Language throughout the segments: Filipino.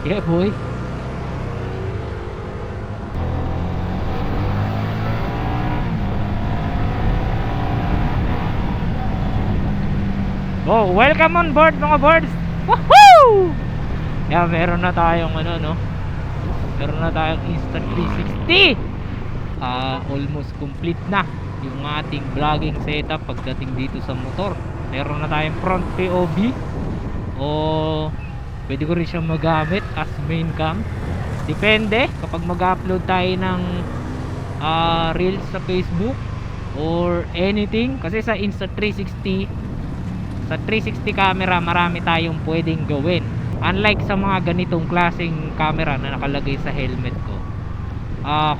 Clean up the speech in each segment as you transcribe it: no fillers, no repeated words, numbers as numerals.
Yeah, boy. Oh, welcome on board mga boards. Woohoo! Yeah, meron na tayong ano, no? Meron na tayong Insta360. Almost complete na yung ating vlogging setup pagdating dito sa motor. Meron na tayong front POV. O pwede ko rin siyang magamit as main cam. Depende kapag mag-upload tayo ng reels sa Facebook or anything. Kasi sa Insta360, sa 360 camera marami tayong pwedeng gawin. Unlike sa mga ganitong klaseng camera na nakalagay sa helmet ko,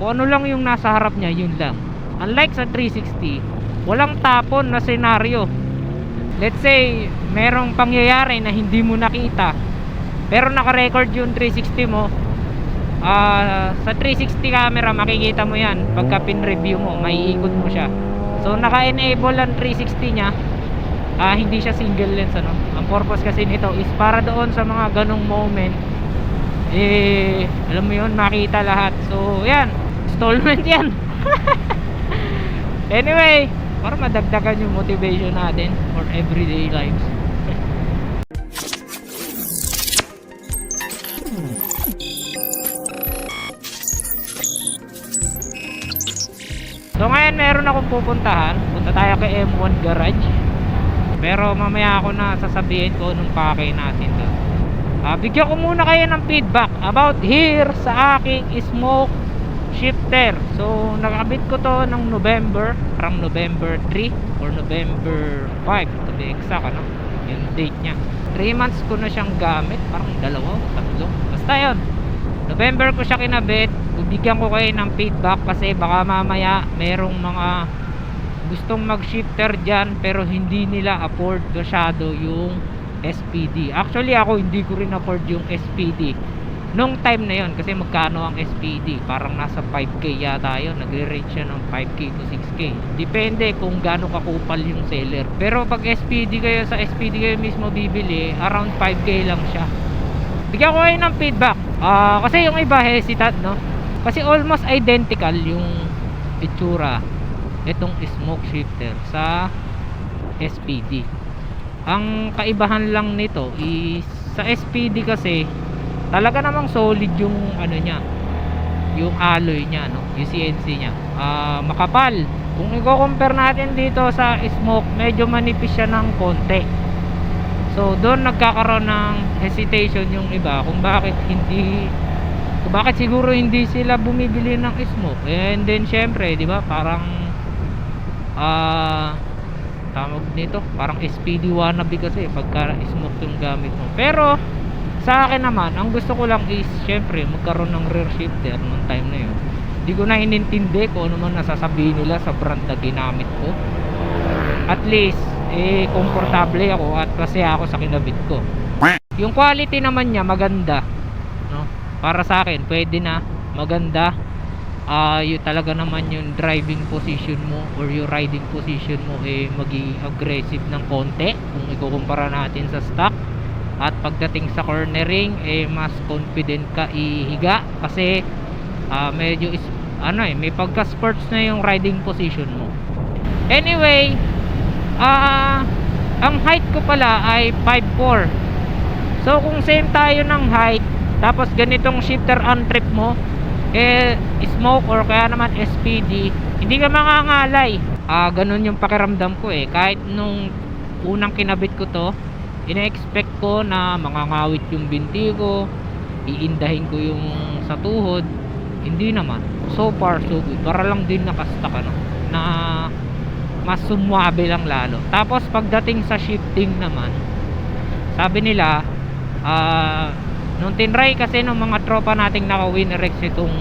kung ano lang yung nasa harap niya, yun lang. Unlike sa 360, walang tapon na senaryo. Let's say merong pangyayari na hindi mo nakita pero naka-record yung 360 mo. Sa 360 camera makikita mo yan. Pagka pin-review mo, maiikot mo siya. So naka-enable ang 360 nya. Hindi siya single lens, ano. Ang purpose kasi nito is para doon sa mga ganong moment, alam mo yun, makita lahat. So yan, installment yan. Anyway, para madagdagan yung motivation natin for everyday lives. So ngayon meron akong pupuntahan. Punta tayo kay M1 Garage. Pero mamaya ako na sasabihin ko nung pakay natin doon. Bigyan ko muna kayo ng feedback about here sa aking smoke shifter. So nakabit ko to ng November, parang November 3 or November 5 to be exact, ano, yung date nya. 3 months ko na siyang gamit, parang dalawa o tatlo, basta yun. November ko siya kinabit. Bibigyan ko kayo ng feedback kasi baka mamaya merong mga gustong mag shifter dyan pero hindi nila afford masyado yung SPD. Actually ako hindi ko rin afford yung SPD nung time na yon, kasi magkano ang SPD, parang nasa 5k yata yun. Nagre-range siya ng 5k to 6k, depende kung gaano kakupal yung seller. Pero pag SPD kayo, sa SPD kayo mismo bibili, around 5k lang siya. Bigyan ko kayo ng feedback. Kasi yung iba hesitant, no, kasi almost identical yung itsura itong smoke shifter sa SPD. Ang kaibahan lang nito is sa SPD kasi talaga namang solid yung ano niya, yung alloy niya, no, yung CNC niya, makapal. Kung i-compare natin dito sa smoke, medyo manipis siya ng konti. So doon nagkakaroon ng hesitation yung iba kung bakit siguro hindi sila bumibili ng smoke. And then syempre, di ba, parang tawag nito, parang SPD wannabe kasi pagka smoke yung gamit mo. Pero sa akin naman, ang gusto ko lang is syempre magkaroon ng rear shifter nung time na yun. Hindi ko na inintindi kung ano man nasasabihin nila sa brand na ginamit ko. At least komportable ako at masaya ako sa kinabit ko. Yung quality naman niya maganda, no? Para sa akin pwede na, maganda. Yung talaga naman yung driving position mo or yung riding position mo maging aggressive ng konti kung ikukumpara natin sa stock. At pagdating sa cornering, mas confident ka ihiga kasi medyo may pagka sports na yung riding position mo. Anyway, ang height ko pala ay 5'4". So kung same tayo ng height, tapos ganitong shifter on trip mo, smoke or kaya naman SPD, hindi ka mangangalay. Ganun yung pakiramdam ko kahit nung unang kinabit ko to, ina-expect ko na mangangawit yung binti ko, iindahin ko yung sa tuhod. Hindi naman, so far so good. Para lang din nakastock, ano, na mas sumwabe lang lalo. Tapos pagdating sa shifting naman, sabi nila nung tinry kasi ng mga tropa nating naka Winrex itong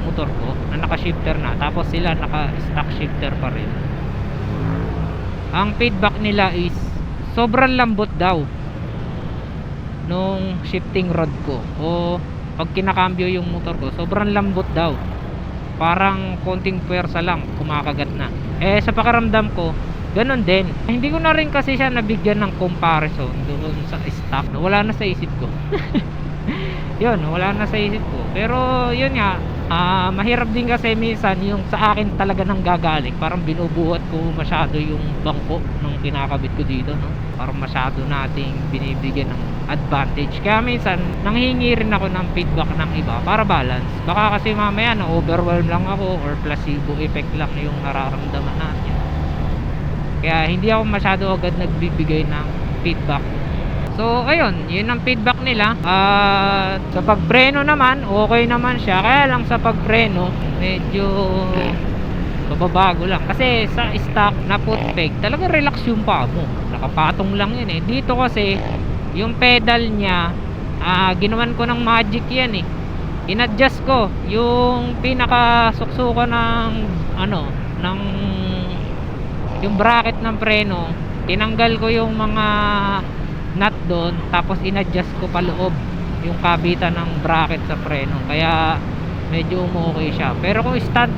motor ko na naka shifter na, tapos sila naka stock shifter pa rin, ang feedback nila is sobrang lambot daw nung shifting rod ko, o pag kinakambyo yung motor ko sobrang lambot daw, parang konting puwersa lang kumakagat na. Sa pakiramdam ko ganon din. Hindi ko na rin kasi siya nabigyan ng comparison doon sa stock, wala na sa isip ko. yun, wala na sa isip ko. Pero yun nga, mahirap din kasi minsan yung sa akin talaga nang gagaling, parang binubuhat ko masyado yung bangko nung kinakabit ko dito, no? Parang masyado nating binibigyan ng advantage, kaya minsan nanghingi rin ako ng feedback ng iba para balance. Baka kasi mamaya na overwhelm lang ako or placebo effect lang yung nararamdaman natin, kaya hindi ako masyado agad nagbibigay ng feedback. So ayun, yun ang feedback nila. Sa pagpreno naman, okay naman siya. Kaya lang sa pagpreno, medyo babago lang. Kasi sa stock na foot peg, talaga relax yung paa mo. Nakapatong lang yun eh. Dito kasi, yung pedal niya, ginawan ko ng magic yan eh. In-adjust ko yung pinakasuksukan ng yung bracket ng preno. Tinanggal ko yung mga nut doon, tapos in-adjust ko pa loob yung kabitan ng bracket sa preno, kaya medyo okay siya. Pero kung stock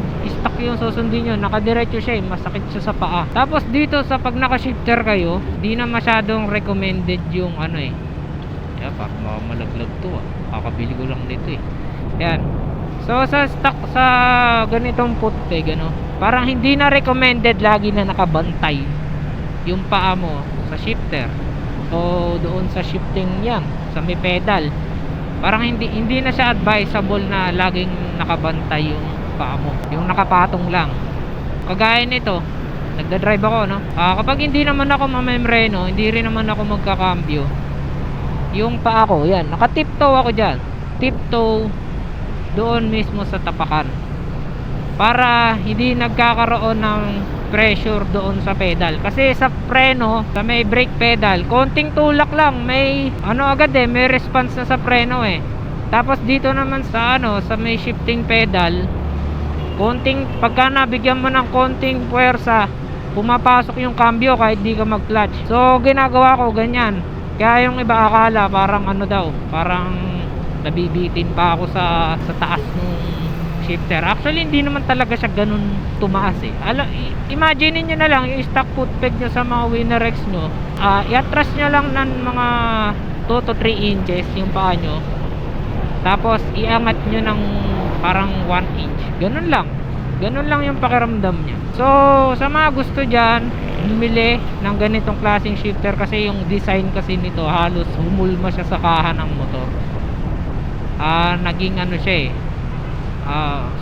yung susundin nyo, nakadiretso siya masakit siya sa paa. Tapos dito sa pag naka-shifter kayo, di na masyadong recommended yung parang malaglag to kakabili ko lang nito eh. Yan, so sa stock sa ganitong foot peg, parang hindi na recommended lagi na nakabantay yung paa mo sa shifter o doon sa shifting yan sa may pedal. Parang hindi na siya advisable na laging nakabantay yung paa mo, yung nakapatong lang. Kagaya nito, nagda-drive ako, kapag hindi naman ako mamemreno, hindi rin naman ako magkakambyo, yung paa ko yan, naka-tiptoe ako dyan, tiptoe doon mismo sa tapakan, para hindi nagkakaroon ng pressure doon sa pedal. Kasi sa preno, sa may brake pedal, konting tulak lang, may agad may response na sa preno eh. Tapos dito naman sa sa may shifting pedal, pagka nabigyan mo ng konting puwersa, pumapasok yung cambio kahit di ka mag-clutch. So ginagawa ko ganyan. Kaya yung iba akala parang parang nabibitin pa ako sa taas nung shifter. Actually hindi naman talaga siya ganun tumaas eh. Imagine niyo na lang yung stock foot peg nyo sa mga Winner X nyo, i-atras nyo lang ng mga 2 to 3 inches yung paa nyo, tapos iangat nyo ng parang 1 inch, ganun lang yung pakiramdam nya. So sa mga gusto dyan bumili ng ganitong klaseng shifter, kasi yung design kasi nito halos humulma siya sa kaha ng motor. Naging siya eh,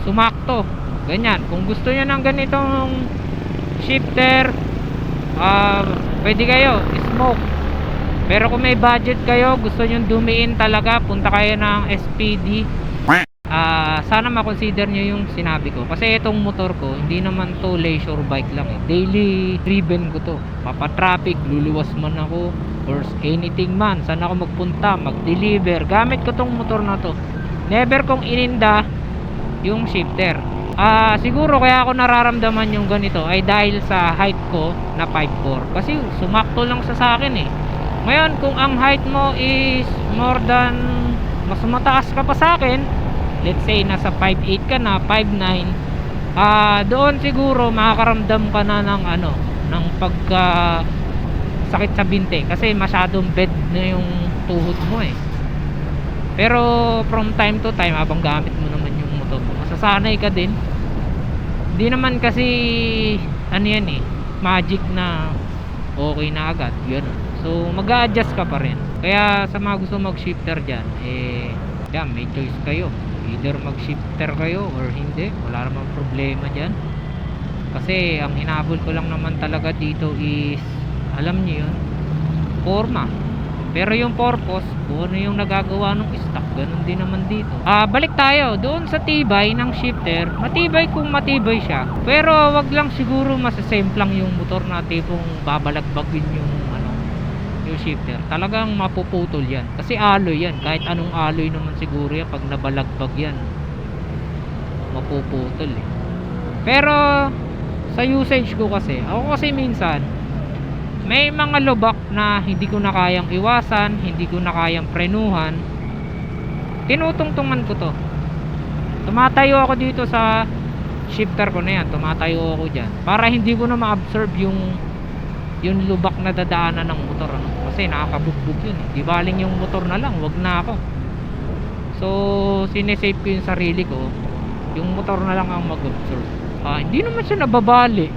sumakto ganyan. Kung gusto nyo ng ganitong shifter, pwede kayo smoke. Pero kung may budget kayo, gusto nyo dumiin talaga, punta kayo ng SPD. Sana makonsider nyo yung sinabi ko, kasi itong motor ko hindi naman to leisure bike lang eh. Daily driven ko to, papatraffic, luluwas man ako or anything man, saan ako magpunta, mag-deliver, gamit ko tong motor na to. Never kong ininda yung shifter. Siguro kaya ako nararamdaman yung ganito ay dahil sa height ko na 5'4", kasi sumakto lang sa akin eh. Ngayon kung ang height mo is more than, mas mataas ka pa sa akin, let's say nasa 5'8" ka na, 5'9", doon siguro makakaramdam ka na ng ng pagka sakit sa binte, kasi masyadong bed na yung tuhod mo eh. Pero from time to time, habang gamit mo naman yung motor mo, masasanay ka din. Hindi naman kasi yan eh, magic na okay na agad yun. So mag-a-adjust ka pa rin. Kaya sa mga gusto mag-shifter dyan, may choice kayo, either mag-shifter kayo or hindi, wala namang problema dyan. Kasi ang hinabol ko lang naman talaga dito is, alam niyo yun, forma. Pero yung purpose, kung ano yung nagagawa ng stock, ganun din naman dito. Balik tayo doon sa tibay ng shifter. Matibay kung matibay siya, pero wag lang siguro masasemplang yung motor na tipong babalagbagin yung yung shifter. Talagang mapuputol yan, kasi alloy yan. Kahit anong alloy naman siguro yan, pag nabalagbag yan, mapuputol eh. Pero sa usage ko kasi, ako kasi minsan may mga lubak na hindi ko na kayang iwasan, hindi ko na kayang prenuhan, tinutungtungan ko to. Tumatayo ako dito sa shifter ko na yan, tumatayo ako dyan para hindi ko na ma-absorb yung lubak na dadaanan ng motor, kasi nakakabugbog yun eh. Di baling yung motor na lang, wag na ako. So sinesave ko yung sarili ko, yung motor na lang ang mag-observe. Hindi naman siya nababali,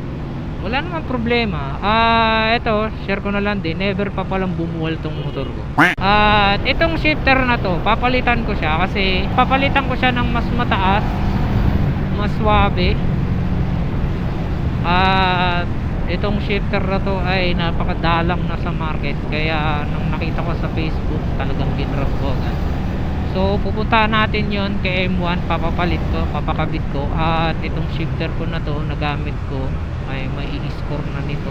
wala namang problema. Eto, share ko na lang din, never pa palang bumuwal tong motor ko. At itong shifter na to, papalitan ko siya kasi papalitan ko siya ng mas mataas, mas swabe. At itong shifter na to ay napakadalang na sa market, kaya nung nakita ko sa Facebook talagang ginrab ko agad. So pupuntahan natin yon kay M1, papapalit ko, papakabit ko. At itong shifter ko na to nagamit ko ay may i-score na nito.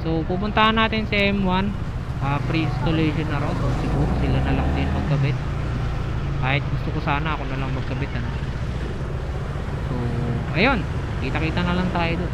So pupuntahan natin si M1, pre-installation na raw, so siguro sila na lang din magkabit. Kahit gusto ko sana ako na lang magkabit, ano. So ayun, kita-kita na lang tayo doon.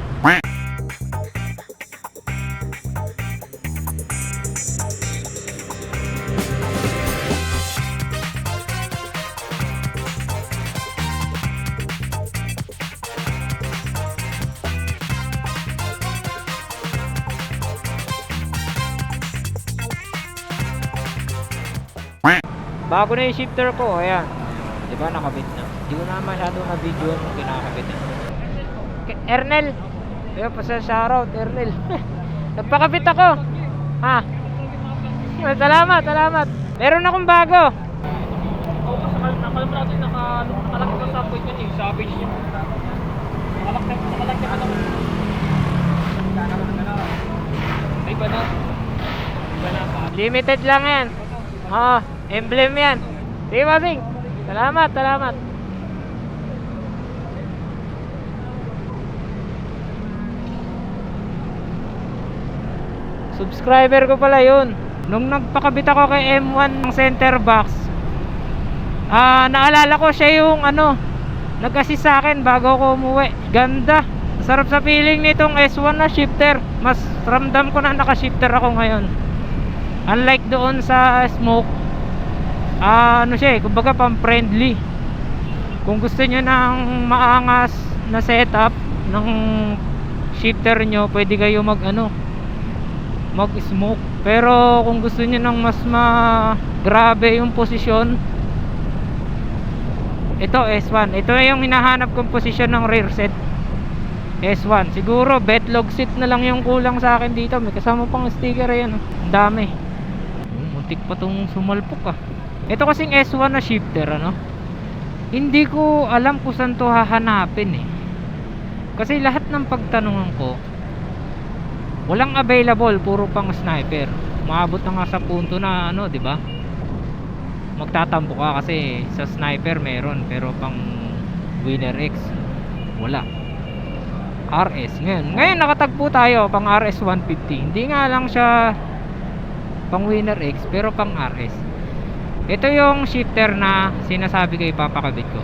Bago na yung shifter ko, ayan. Diba nakabit na. Hindi ko na masyadong na-video yung kinakabit na. Ernel! Diba pa sa shoutout, Ernel. Nagpakabit ako. Ha? Salamat, salamat. Meron akong bago. Nakalam natin, nakalaki ko sa point yun yung savage yun. Nakalaki ka lang. Ay ba na? Limited lang yan. Emblem yan. Sige, Masing. Salamat, salamat. Subscriber ko pala yun. Nung nagpakabit ako kay M1 ng center box, naalala ko siya yung nag-assist sa akin bago ako umuwi. Ganda. Sarap sa feeling nitong S1 na shifter. Mas ramdam ko na naka-shifter ako ngayon. Unlike doon sa smoke, kumbaga pang-friendly. Kung gusto nyo ng maangas na setup ng shifter nyo, pwede kayo mag-smoke. Pero kung gusto nyo ng mas grabe yung posisyon, ito S1. Ito yung hinahanap kong posisyon ng rear set, S1. Siguro betlog seat na lang yung kulang sa akin dito. May kasama pang sticker, ayan. Ang dami. Muntik pa tong sumalpok. Ito kasing S1 na shifter, hindi ko alam kung saan to hahanapin kasi lahat ng pagtanungan ko walang available, puro pang sniper. Maabot na nga sa punto na di ba, magtatampo ka kasi sa sniper meron, pero pang Winner X wala. RS ngayon nakatagpo tayo pang RS 150. Hindi nga lang siya pang Winner X, pero pang RS. Ito yung shifter na sinasabi ko ipapakabit ko,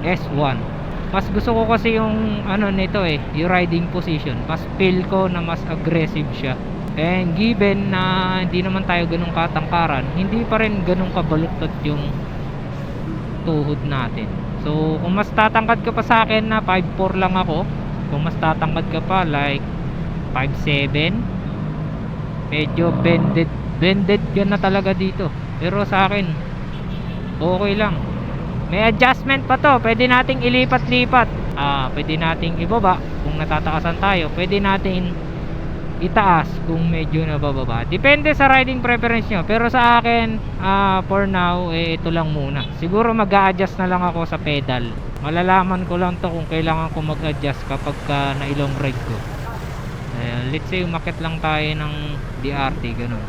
S1. Mas gusto ko kasi yung nito yung riding position. Mas feel ko na mas aggressive siya. And given na hindi naman tayo ganun katangkaran, hindi pa rin ganun kabaluktot yung tuhod natin. So kung mas tatangkad ka pa sa akin na 5'4 lang ako, kung mas tatangkad ka pa like 5'7, medyo bended ka na talaga dito. Pero sa akin okay lang. May adjustment pa to. Pwede nating ilipat-lipat. Pwede nating ibaba kung natataasan tayo. Pwede nating itaas kung medyo nabababa. Depende sa riding preference nyo. Pero sa akin, for now, ito lang muna. Siguro mag-a-adjust na lang ako sa pedal. Malalaman ko lang to kung kailangan ko mag-adjust kapag na-ilong ride ko. Let's say umakyat lang tayo ng DRT, ganun.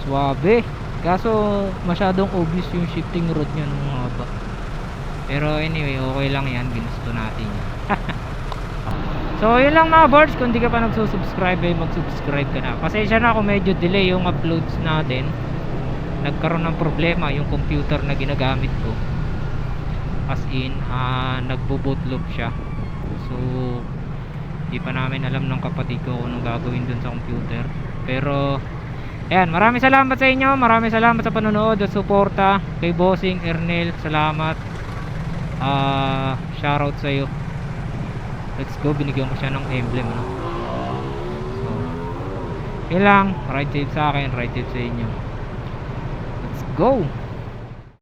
Suwabe. Kaso masyadong obvious yung shifting rod niya nung haba. Pero anyway, okay lang yan. Ginusto natin yan. So yun lang mga boards. Kung di ka pa nagsusubscribe, mag-subscribe ka na. Pasensya na kung medyo delay yung uploads natin. Nagkaroon ng problema yung computer na ginagamit ko. As in, nagbo-bootloop siya. So di pa namin alam ng kapatid ko kung anong gagawin dun sa computer. Pero ayan, maraming salamat sa inyo. Maraming salamat sa panonood at suporta kay Bossing Ernel. Salamat. Shoutout sa iyo. Let's go. Binigyan ko siya ng emblem, So Okay lang, ride safe sa akin, ride safe sa inyo. Let's go.